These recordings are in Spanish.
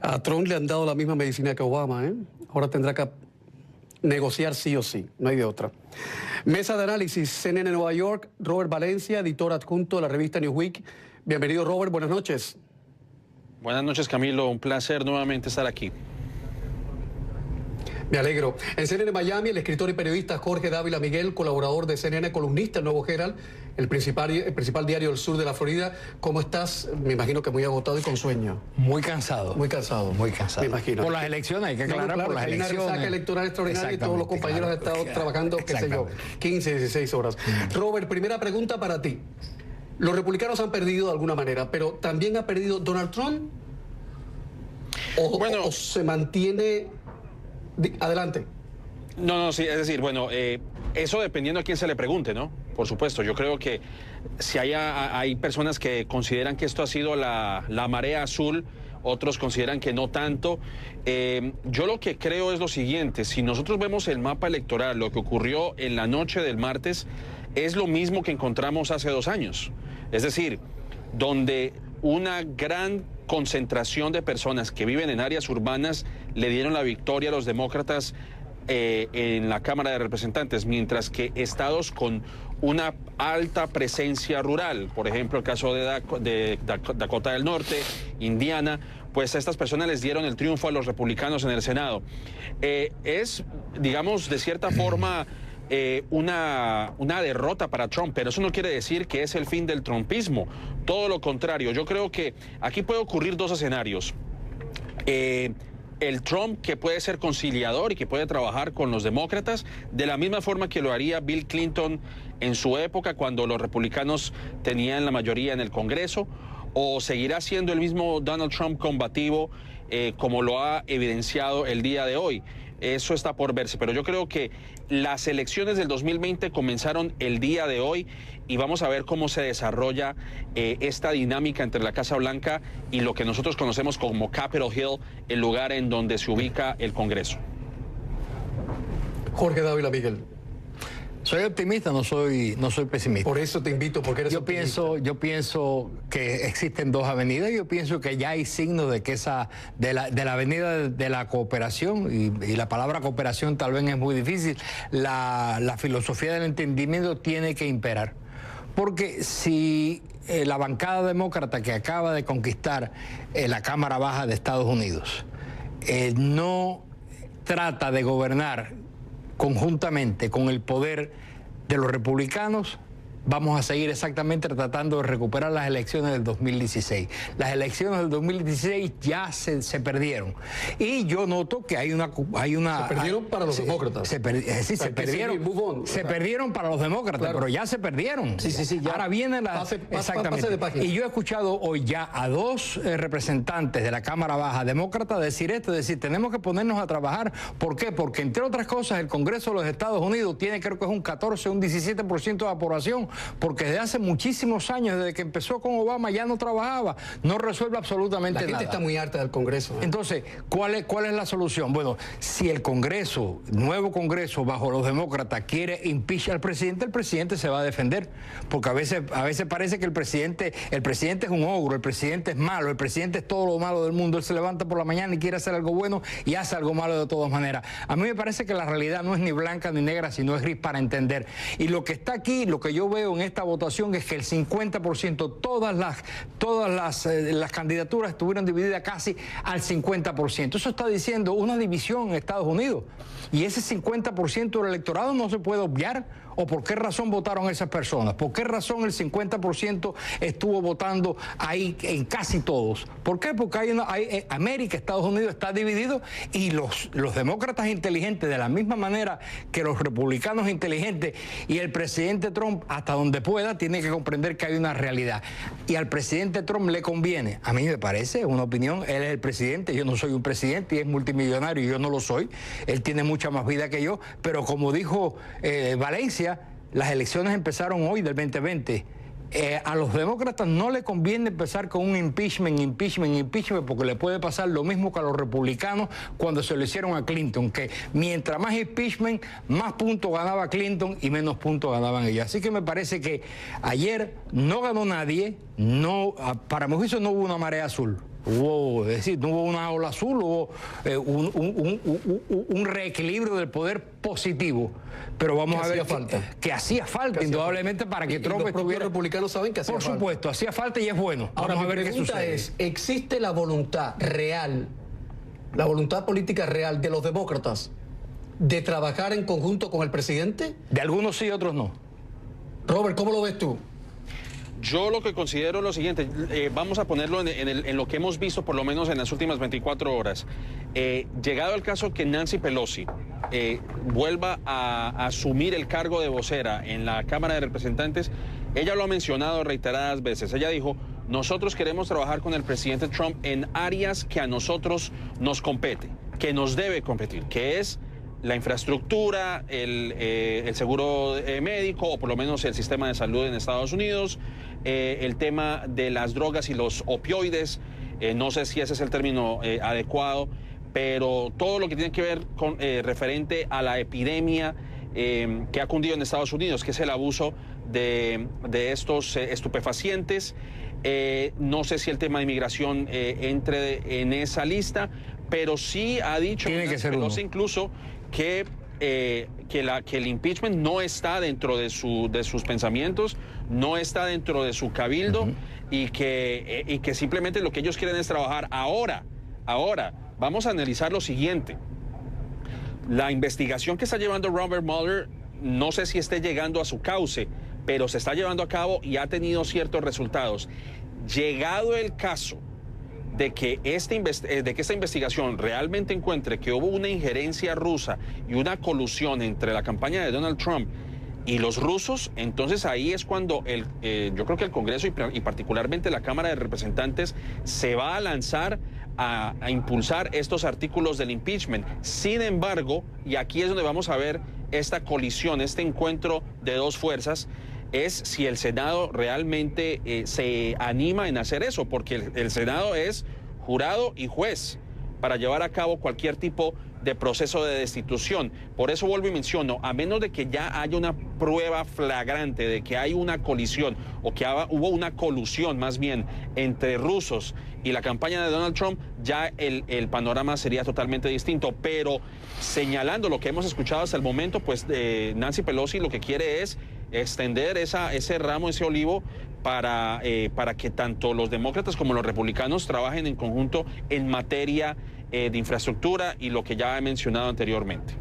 A Trump le han dado la misma medicina que a Obama, ¿eh? Ahora tendrá que negociar sí o sí, no hay de otra. Mesa de análisis, CNN Nueva York, Robert Valencia, editor adjunto de la revista Newsweek. Bienvenido, Robert, buenas noches. Buenas noches, Camilo, un placer nuevamente estar aquí. Me alegro. En CNN Miami, el escritor y periodista Jorge Dávila Miguel, colaborador de CNN, columnista del Nuevo Herald, el principal diario del sur de la Florida. ¿Cómo estás? Me imagino que muy agotado y con sueño. Muy cansado. Muy cansado. Muy cansado. Me imagino. Por las elecciones, hay que aclarar, claro, por las hay elecciones. una resaca electoral extraordinaria y todos los compañeros han estado trabajando, qué sé yo, 15, 16 horas. Robert, primera pregunta para ti. Los republicanos han perdido de alguna manera, pero ¿también ha perdido Donald Trump? ¿O se mantiene? Adelante. No, sí, es decir, bueno, eso dependiendo a quién se le pregunte, ¿no? Por supuesto, yo creo que si hay personas que consideran que esto ha sido la marea azul, otros consideran que no tanto. Yo lo que creo es lo siguiente: si nosotros vemos el mapa electoral, lo que ocurrió en la noche del martes es lo mismo que encontramos hace 2 años. Es decir, donde una gran concentración de personas que viven en áreas urbanas le dieron la victoria a los demócratas en la Cámara de Representantes, mientras que estados con una alta presencia rural, por ejemplo el caso de Dakota del Norte, Indiana, pues a estas personas les dieron el triunfo a los republicanos en el Senado. Es, digamos, de cierta forma una derrota para Trump, pero eso no quiere decir que es el fin del trumpismo. Todo lo contrario, yo creo que aquí puede ocurrir 2 escenarios. El Trump que puede ser conciliador y que puede trabajar con los demócratas de la misma forma que lo haría Bill Clinton en su época cuando los republicanos tenían la mayoría en el Congreso, o seguirá siendo el mismo Donald Trump combativo como lo ha evidenciado el día de hoy. Eso está por verse, pero yo creo que las elecciones del 2020 comenzaron el día de hoy y vamos a ver cómo se desarrolla esta dinámica entre la Casa Blanca y lo que nosotros conocemos como Capitol Hill, el lugar en donde se ubica el Congreso. Jorge Dávila Miguel. Soy optimista, no soy pesimista. Por eso te invito, porque eres optimista. Yo pienso que existen 2 avenidas. Yo pienso que ya hay signos de que de la avenida de la cooperación, y la palabra cooperación tal vez es muy difícil, la filosofía del entendimiento tiene que imperar. Porque si la bancada demócrata que acaba de conquistar la Cámara Baja de Estados Unidos no trata de gobernar conjuntamente con el poder de los republicanos, vamos a seguir exactamente tratando de recuperar las elecciones del 2016. Las elecciones del 2016 ya se perdieron. Y yo noto que hay una... Se perdieron para los demócratas. Se perdieron para los demócratas, claro. Pero ya se perdieron. Sí, ya. Ahora viene la... Exactamente. De página. Y yo he escuchado hoy ya a 2 representantes de la Cámara Baja demócrata decir esto, es decir, tenemos que ponernos a trabajar. ¿Por qué? Porque entre otras cosas el Congreso de los Estados Unidos tiene, creo que es un 14, un 17% de aprobación, porque desde hace muchísimos años, desde que empezó con Obama, ya no trabajaba, no resuelve absolutamente nada. La gente está muy harta del Congreso. Entonces, ¿cuál es la solución? Bueno, si el Congreso, nuevo Congreso, bajo los demócratas, quiere impeach al presidente, el presidente se va a defender, porque a veces parece que el presidente es un ogro, el presidente es malo, el presidente es todo lo malo del mundo, él se levanta por la mañana y quiere hacer algo bueno y hace algo malo de todas maneras. A mí me parece que la realidad no es ni blanca ni negra, sino es gris para entender. Y lo que está aquí, lo que yo veo en esta votación es que el 50%, todas las candidaturas estuvieron divididas casi al 50%. Eso está diciendo una división en Estados Unidos. Y ese 50% del electorado no se puede obviar. ¿O por qué razón votaron esas personas? ¿Por qué razón el 50% estuvo votando ahí en casi todos? ¿Por qué? Porque América, Estados Unidos está dividido y los demócratas inteligentes, de la misma manera que los republicanos inteligentes, y el presidente Trump, hasta donde pueda, tiene que comprender que hay una realidad. Y al presidente Trump le conviene, a mí me parece, una opinión, él es el presidente, yo no soy un presidente y es multimillonario y yo no lo soy, él tiene mucha más vida que yo, pero como dijo Valencia, las elecciones empezaron hoy del 2020. A los demócratas no le conviene empezar con un impeachment, porque le puede pasar lo mismo que a los republicanos cuando se lo hicieron a Clinton, que mientras más impeachment, más puntos ganaba Clinton y menos puntos ganaban ellos. Así que me parece que ayer no ganó nadie, para mi juicio no hubo una marea azul. Es decir, no hubo una ola azul, hubo un reequilibrio del poder positivo. Pero vamos a ver que hacía falta, indudablemente, para que Trump estuviera... Los republicanos saben que hacía falta. Por supuesto, hacía falta y es bueno. Ahora, vamos a ver mi pregunta es, ¿existe la voluntad real, la voluntad política real de los demócratas de trabajar en conjunto con el presidente? De algunos sí, otros no. Robert, ¿cómo lo ves tú? Yo lo que considero es lo siguiente, vamos a ponerlo en lo que hemos visto por lo menos en las últimas 24 horas. Llegado el caso que Nancy Pelosi vuelva a asumir el cargo de vocera en la Cámara de Representantes, ella lo ha mencionado reiteradas veces. Ella dijo, nosotros queremos trabajar con el presidente Trump en áreas que a nosotros nos compete, que nos debe competir, que es la infraestructura, el seguro médico, o por lo menos el sistema de salud en Estados Unidos, el tema de las drogas y los opioides, no sé si ese es el término adecuado, pero todo lo que tiene que ver con referente a la epidemia que ha cundido en Estados Unidos, que es el abuso de estos estupefacientes. No sé si el tema de inmigración entre en esa lista, pero sí ha dicho Pelosi incluso que el impeachment no está dentro de sus pensamientos, no está dentro de su cabildo, y que simplemente lo que ellos quieren es trabajar ahora. Vamos a analizar lo siguiente. La investigación que está llevando Robert Mueller, no sé si esté llegando a su cauce, pero se está llevando a cabo y ha tenido ciertos resultados. Llegado el caso de que esta investigación realmente encuentre que hubo una injerencia rusa y una colusión entre la campaña de Donald Trump y los rusos, entonces ahí es cuando yo creo que el Congreso y particularmente la Cámara de Representantes se va a lanzar a impulsar estos artículos del impeachment. Sin embargo, y aquí es donde vamos a ver esta colisión, este encuentro de dos fuerzas, es si el Senado realmente se anima en hacer eso, porque el Senado es jurado y juez para llevar a cabo cualquier tipo de proceso de destitución. Por eso vuelvo y menciono, a menos de que ya haya una prueba flagrante de que hay una colisión o que hubo una colusión más bien entre rusos y la campaña de Donald Trump, ya el panorama sería totalmente distinto. Pero señalando lo que hemos escuchado hasta el momento, pues Nancy Pelosi lo que quiere es extender ese ramo, ese olivo, para que tanto los demócratas como los republicanos trabajen en conjunto en materia de infraestructura y lo que ya he mencionado anteriormente.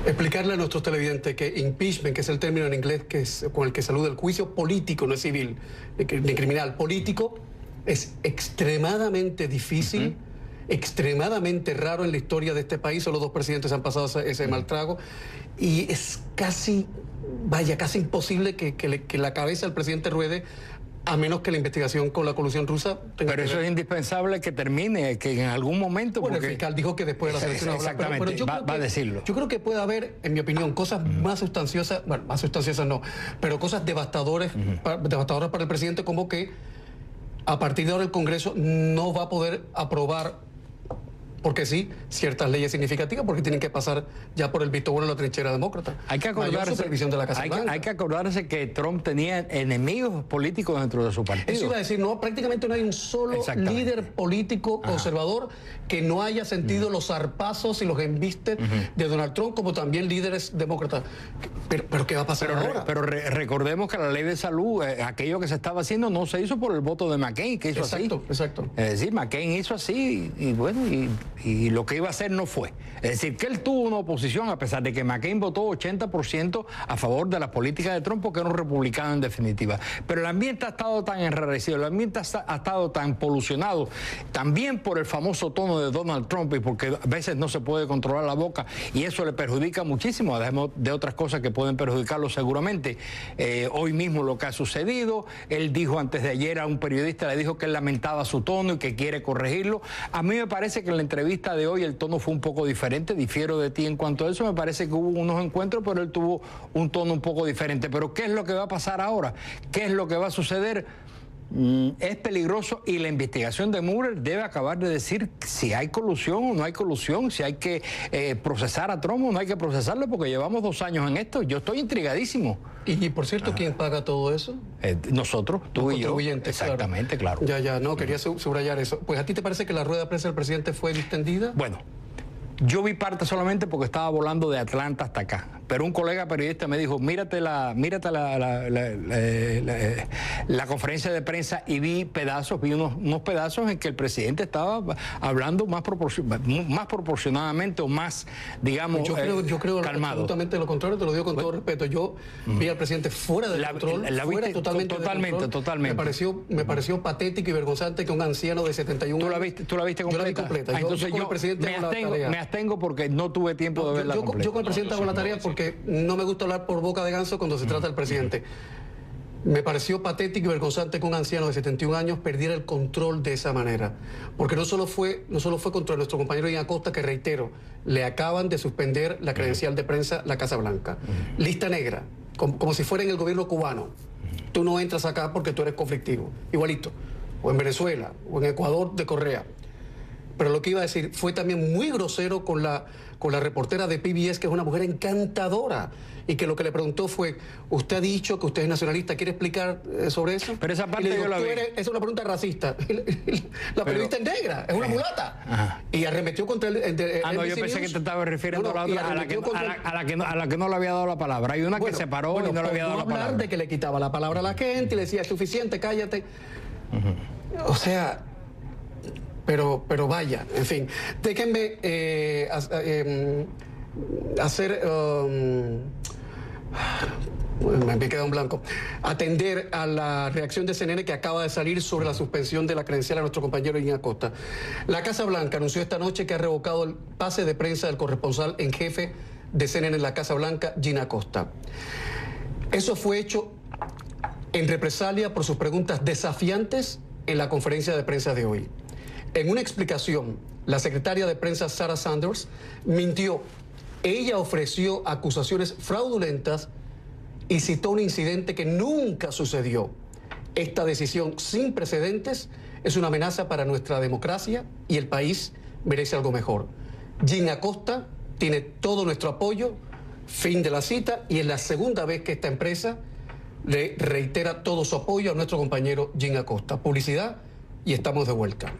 Explicarle a nuestros televidentes que impeachment, que es el término en inglés con el que saluda el juicio político, no es civil, ni criminal, político, es extremadamente difícil, extremadamente raro en la historia de este país. Solo dos presidentes han pasado ese mal trago y es casi imposible que la cabeza del presidente ruede, a menos que la investigación con la colusión rusa tenga. Pero eso es indispensable que termine, que en algún momento... Bueno, porque el fiscal dijo que después de las elecciones... Exactamente, pero va a decirlo. Yo creo que puede haber, en mi opinión, cosas más sustanciosas, bueno, más sustanciosas no, pero cosas devastadoras para el presidente, como que a partir de ahora el Congreso no va a poder aprobar, porque sí, ciertas leyes significativas, porque tienen que pasar ya por el visto bueno de la trinchera demócrata. Hay que acordarse que Trump tenía enemigos políticos dentro de su partido. Eso iba a decir, no, prácticamente no hay un solo líder político conservador que no haya sentido los zarpazos y los embistes de Donald Trump, como también líderes demócratas. Pero ¿qué va a pasar ahora? Pero recordemos que la ley de salud, aquello que se estaba haciendo, no se hizo por el voto de McCain, que hizo así. Exacto. Es decir, McCain hizo así y bueno, y lo que iba a hacer no fue. Es decir, que él tuvo una oposición, a pesar de que McCain votó 80% a favor de la política de Trump, porque era un republicano en definitiva. Pero el ambiente ha estado tan enrarecido, el ambiente ha estado tan polucionado, también por el famoso tono de Donald Trump, y porque a veces no se puede controlar la boca, y eso le perjudica muchísimo, además de otras cosas que pueden perjudicarlo seguramente. Hoy mismo lo que ha sucedido, él dijo antes de ayer a un periodista, le dijo que él lamentaba su tono y que quiere corregirlo. A mí me parece que en la entrevista de hoy el tono fue un poco diferente, difiero de ti en cuanto a eso, me parece que hubo unos encuentros, pero él tuvo un tono un poco diferente. Pero ¿qué es lo que va a pasar ahora? ¿Qué es lo que va a suceder? es peligroso y la investigación de Mueller debe acabar de decir si hay colusión o no hay colusión, si hay que procesar a Trump o no hay que procesarlo, porque llevamos 2 años en esto. Yo estoy intrigadísimo. Y por cierto, ¿quién paga todo eso? Nosotros, tú y yo. Exactamente, claro. Ya, no, quería subrayar eso. Pues, ¿a ti te parece que la rueda de prensa del presidente fue distendida? Bueno, yo vi parte solamente porque estaba volando de Atlanta hasta acá. Pero un colega periodista me dijo, mírate la conferencia de prensa, y vi pedazos, vi unos pedazos en que el presidente estaba hablando más proporcionadamente o más, digamos, yo creo calmado. Absolutamente lo contrario, te lo digo con todo respeto. Yo vi al presidente fuera de control, fuera totalmente. Me pareció patético y vergonzante que un anciano de 71 años... ¿Tú la viste completa? Yo la vi completa. Entonces yo con el presidente me abstengo porque no tuve tiempo de verla completa. Yo con el presidente hago la tarea porque no me gusta hablar por boca de ganso cuando se trata del presidente. Me pareció patético y vergonzante que un anciano de 71 años perdiera el control de esa manera. Porque no solo fue contra nuestro compañero Ian Acosta, que reitero, le acaban de suspender la credencial de prensa, la Casa Blanca. Lista negra, como si fuera en el gobierno cubano. Tú no entras acá porque tú eres conflictivo. Igualito. O en Venezuela, o en Ecuador de Correa. Pero lo que iba a decir, fue también muy grosero con la reportera de PBS, que es una mujer encantadora, y que lo que le preguntó fue, usted ha dicho que usted es nacionalista, ¿quiere explicar sobre eso? Pero esa parte yo la vi. Es una pregunta racista. La periodista es negra, es una mulata. Ajá. Y arremetió contra el no, yo pensé que te estaba refiriendo a la otra, a la que no le había dado la palabra. Hay una que se paró y no le había dado la palabra. Hablar de que le quitaba la palabra a la gente y le decía, es suficiente, cállate. O sea... Pero vaya, en fin, déjenme me queda un blanco. Atender a la reacción de CNN que acaba de salir sobre la suspensión de la credencial a nuestro compañero Ian Acosta. La Casa Blanca anunció esta noche que ha revocado el pase de prensa del corresponsal en jefe de CNN en la Casa Blanca, Gina Acosta. Eso fue hecho en represalia por sus preguntas desafiantes en la conferencia de prensa de hoy. En una explicación, la secretaria de prensa Sarah Sanders mintió. Ella ofreció acusaciones fraudulentas y citó un incidente que nunca sucedió. Esta decisión sin precedentes es una amenaza para nuestra democracia y el país merece algo mejor. Gina Acosta tiene todo nuestro apoyo. Fin de la cita, y es la segunda vez que esta empresa le reitera todo su apoyo a nuestro compañero Gina Acosta. Publicidad y estamos de vuelta.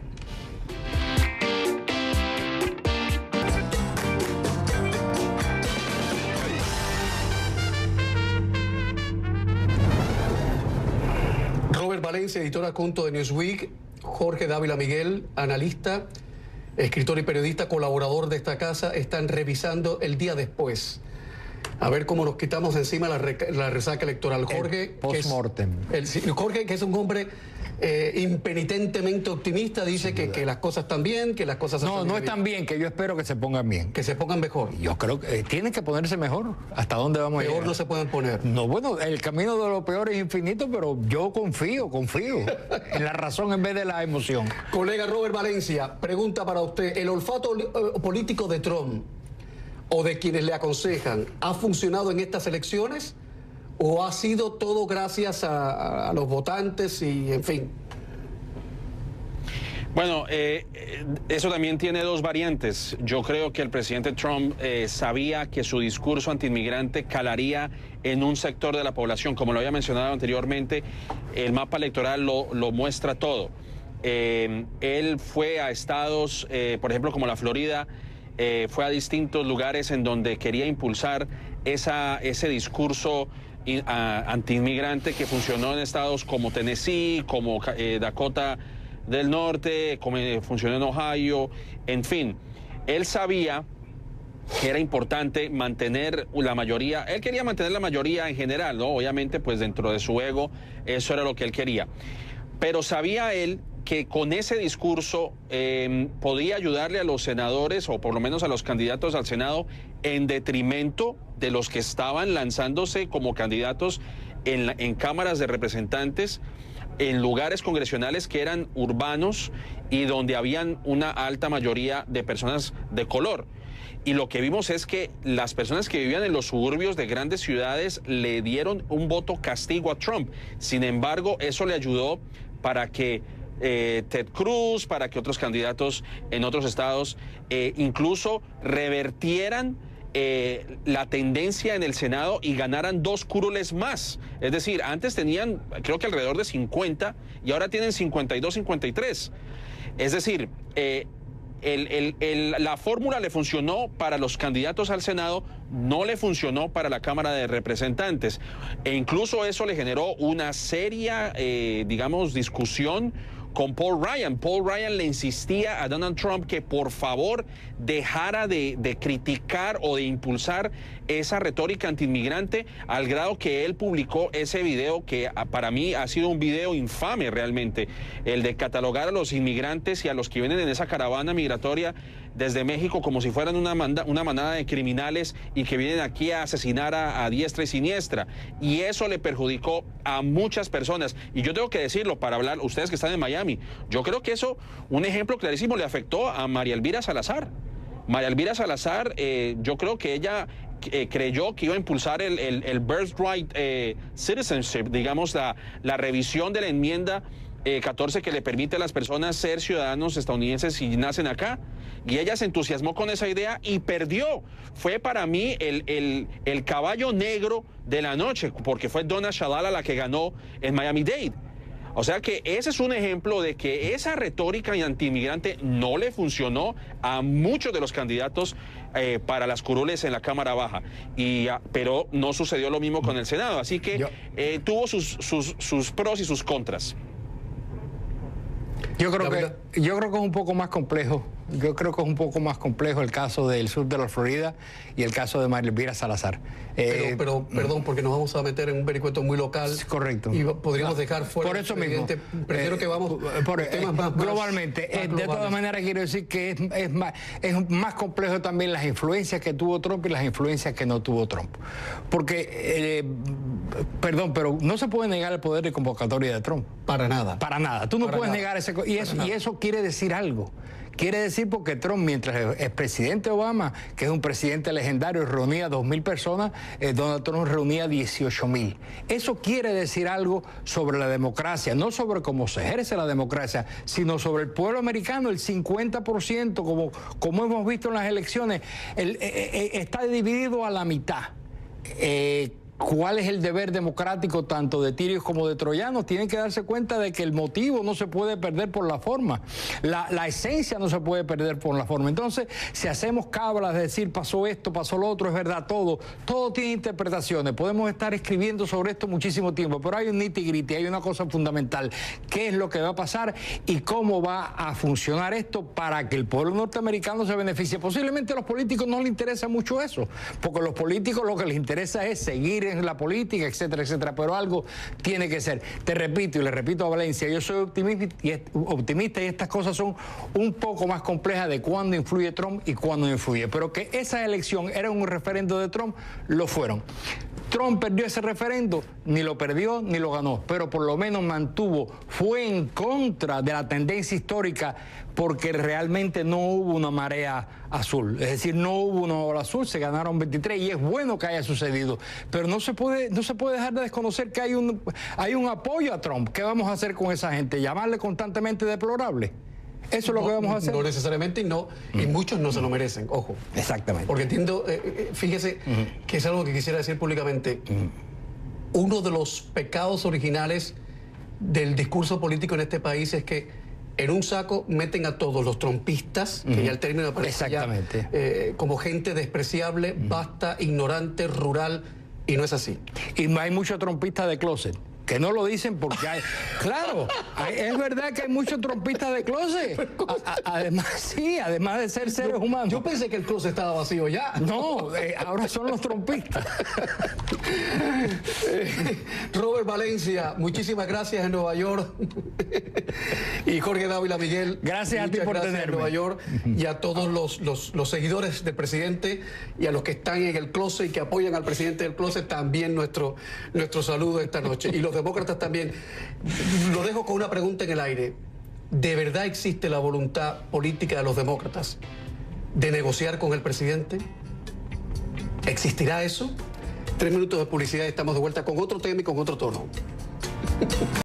Robert Valencia, editor adjunto de Newsweek, Jorge Dávila Miguel, analista, escritor y periodista, colaborador de esta casa, están revisando el día después. A ver cómo nos quitamos encima la resaca electoral. Jorge, post-mortem. Jorge, que es un hombre impenitentemente optimista, dice que las cosas están bien, que las cosas... No están bien, que yo espero que se pongan bien. Que se pongan mejor. Yo creo que tienen que ponerse mejor. ¿Hasta dónde vamos a llegar? Peor no se pueden poner. No, bueno, el camino de lo peor es infinito, pero yo confío en la razón en vez de la emoción. Colega Robert Valencia, pregunta para usted. ¿El olfato político de Trump o de quienes le aconsejan ha funcionado en estas elecciones? ¿O ha sido todo gracias a los votantes y en fin? Bueno, eso también tiene dos variantes. Yo creo que el presidente Trump sabía que su discurso antiinmigrante calaría en un sector de la población. Como lo había mencionado anteriormente, el mapa electoral lo muestra todo. Él fue a estados, por ejemplo, como la Florida, fue a distintos lugares en donde quería impulsar ese discurso antiinmigrante que funcionó en estados como Tennessee, como Dakota del Norte, como funcionó en Ohio, en fin. Él sabía que era importante mantener la mayoría. Él quería mantener la mayoría en general, ¿no? Obviamente, pues dentro de su ego, eso era lo que él quería. Pero sabía él que con ese discurso podía ayudarle a los senadores, o por lo menos a los candidatos al Senado, en detrimento de los que estaban lanzándose como candidatos en cámaras de representantes, en lugares congresionales que eran urbanos y donde habían una alta mayoría de personas de color. Y lo que vimos es que las personas que vivían en los suburbios de grandes ciudades le dieron un voto castigo a Trump. Sin embargo, eso le ayudó para que Ted Cruz, para que otros candidatos en otros estados incluso revertieran la tendencia en el Senado y ganaran 2 curules más. Es decir, antes tenían creo que alrededor de 50 y ahora tienen 52, 53. Es decir, la fórmula le funcionó para los candidatos al Senado, no le funcionó para la Cámara de Representantes. E incluso eso le generó una seria, digamos, discusión con Paul Ryan. Paul Ryan le insistía a Donald Trump que por favor dejara de criticar o de impulsar esa retórica antiinmigrante, al grado que él publicó ese video que para mí ha sido un video infame realmente, el de catalogar a los inmigrantes y a los que vienen en esa caravana migratoria desde México como si fueran una manada de criminales y que vienen aquí a asesinar a diestra y siniestra. Y eso le perjudicó a muchas personas. Y yo tengo que decirlo para hablar, ustedes que están en Miami, yo creo que eso, un ejemplo clarísimo, le afectó a María Elvira Salazar. María Elvira Salazar, yo creo que ella creyó que iba a impulsar el birthright citizenship, digamos, la revisión de la enmienda 14 que le permite a las personas ser ciudadanos estadounidenses si nacen acá. Y ella se entusiasmó con esa idea y perdió. Fue para mí el caballo negro de la noche, porque fue Donna Shalala la que ganó en Miami-Dade. O sea que ese es un ejemplo de que esa retórica antiinmigrante no le funcionó a muchos de los candidatos para las curules en la Cámara Baja. Pero no sucedió lo mismo con el Senado. Así que tuvo sus pros y sus contras. Yo creo que es un poco más complejo. Yo creo que es un poco más complejo el caso del sur de la Florida y el caso de María Elvira Salazar. Pero perdón, porque nos vamos a meter en un vericueto muy local. Correcto. Y podríamos dejar fuera. Por eso mismo. Prefiero que vamos por temas más globalmente. De todas maneras, quiero decir que es más complejo también las influencias que tuvo Trump y las influencias que no tuvo Trump. Porque, perdón, pero no se puede negar el poder de convocatoria de Trump. Para nada. Para nada. Tú no puedes negar ese. Y eso quiere decir algo. Quiere decir porque Trump, mientras el presidente Obama, que es un presidente legendario, reunía 2.000 personas, Donald Trump reunía 18.000. Eso quiere decir algo sobre la democracia, no sobre cómo se ejerce la democracia, sino sobre el pueblo americano. El 50%, como hemos visto en las elecciones, está dividido a la mitad. ¿Cuál es el deber democrático tanto de tirios como de troyanos? Tienen que darse cuenta de que el motivo no se puede perder por la forma. La esencia no se puede perder por la forma. Entonces, si hacemos cábalas de decir pasó esto, pasó lo otro, es verdad, todo tiene interpretaciones. Podemos estar escribiendo sobre esto muchísimo tiempo, pero hay un nitty-gritty, hay una cosa fundamental. ¿Qué es lo que va a pasar y cómo va a funcionar esto para que el pueblo norteamericano se beneficie? Posiblemente a los políticos no les interesa mucho eso, porque a los políticos lo que les interesa es seguir en la política, etcétera, etcétera, pero algo tiene que ser. Te repito y le repito a Valencia, yo soy optimista y estas cosas son un poco más complejas de cuándo influye Trump y cuándo no influye, pero que esa elección era un referendo de Trump, lo fueron. Trump perdió ese referendo, ni lo perdió ni lo ganó, pero por lo menos fue en contra de la tendencia histórica, porque realmente no hubo una marea azul, es decir, no hubo una ola azul, se ganaron 23 y es bueno que haya sucedido, pero no se puede dejar de desconocer que hay un apoyo a Trump. ¿Qué vamos a hacer con esa gente? ¿Llamarle constantemente deplorable? Eso es lo que vamos a hacer. No necesariamente, y muchos no se lo merecen, ojo. Exactamente. Porque entiendo, fíjese que es algo que quisiera decir públicamente. Uno de los pecados originales del discurso político en este país es que en un saco meten a todos los trumpistas, que ya el término aparece ya, como gente despreciable, vasta, ignorante, rural, y no es así. Y hay muchos trumpistas de closet. Que no lo dicen porque hay... Claro, es verdad que hay muchos trompistas de closet. Además, sí, además de ser seres humanos. Yo pensé que el closet estaba vacío ya. No, ahora son los trompistas. Robert Valencia, muchísimas gracias en Nueva York. Y Jorge Dávila Miguel. Gracias a ti por tenerme. En Nueva York y a todos los seguidores del presidente y a los que están en el closet y que apoyan al presidente del closet, también nuestro saludo esta noche. Y los demócratas también. Lo dejo con una pregunta en el aire. ¿De verdad existe la voluntad política de los demócratas de negociar con el presidente? ¿Existirá eso? 3 minutos de publicidad y estamos de vuelta con otro tema y con otro tono.